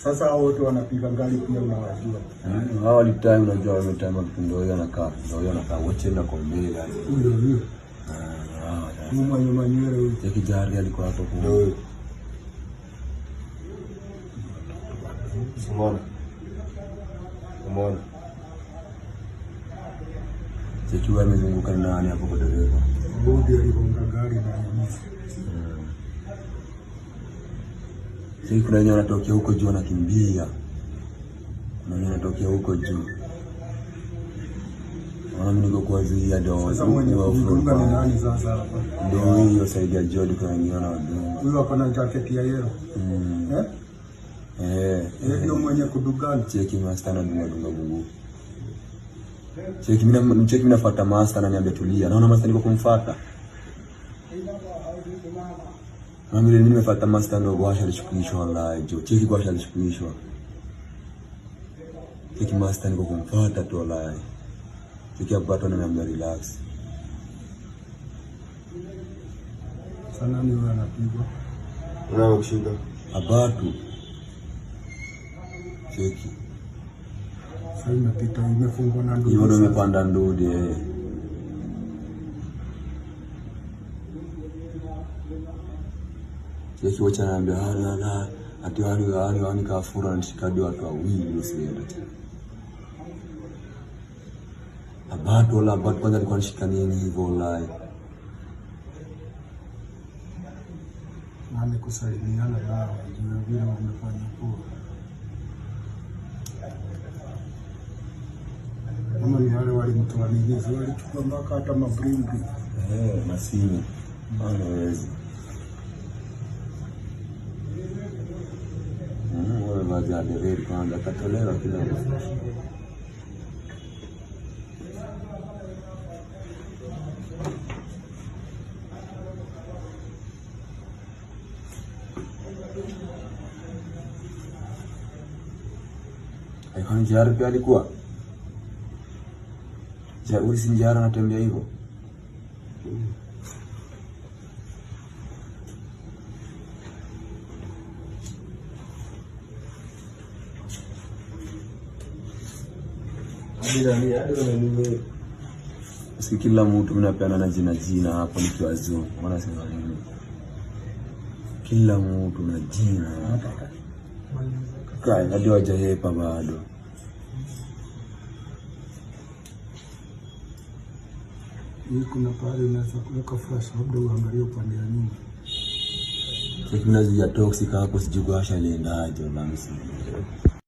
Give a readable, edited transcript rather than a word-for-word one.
Sasa hao wote wanapiga ngali pia unawajua. Hao walitime unajua wametime ndio hiyo anakaa. Ndio hiyo anakaa wote na kwa mbele. Ndio. Mama Nyamanyere huyo. Kijari alikuwa hapo kwa. Ndio. Umeona. Sasa amezunguka na nani hapo kwa dereva? Bodi aligonga gari na mimi. Sasa kuna wenye wanatokea huko juu wanakimbia. Kuna wenye wanatokea huko juu. Mimi niko kwa zuia ndio. Sasa mwenye kufunga ni nani sasa hapa? Ndio hiyo saidi ya Jody kuna wenye wanaodunga. Huyo hapa na jacket ya yellow. Ndio mwenye kudugana. Cheki master na dunga bungu. Cheki mimi nafuata master na niambia tulia. Naona master niko kumfuata. Mimi nimefuata master ndio gwasha alichukishwa wallahi jo. Cheki gwasha alichukishwa. Cheki master niko kumfuata tu wallahi. Cheki hapo watu wananiambia relax. Sana ni wanapigwa. Unao kushika. Abatu. Cheki. Sasa inapita imefungwa na ndudi. Hiyo ndio imepanda ndudi Cheki wacha naambia hala ati wani kafura nishikadi watu wawili usienda tena. Abatu kwanza alikuwa anashika nini hivyo wallahi. Nani kusaidiana dawa ndio vile wamefanya poa. Kama ni wale walimtoa nilizi walichukua mpaka hata mabringi. Na simu. Anaweza. Wale baadhi ya dereva kwanza katolewa kila mtu. Kwani Jara pia alikuwa? Uli si Jara anatembea hivyo? Si kila mtu mnapeana na jina hapo nikiwa zoo. Wanasema nini? Kila mtu na jina hapa. Kai hadi wajahepa bado. Kuna pale unaweza kuweka flash labda uangalie upande wa nyuma. Sasa tunazuia toxic hapo sijui gwasha aliendaje wala msi.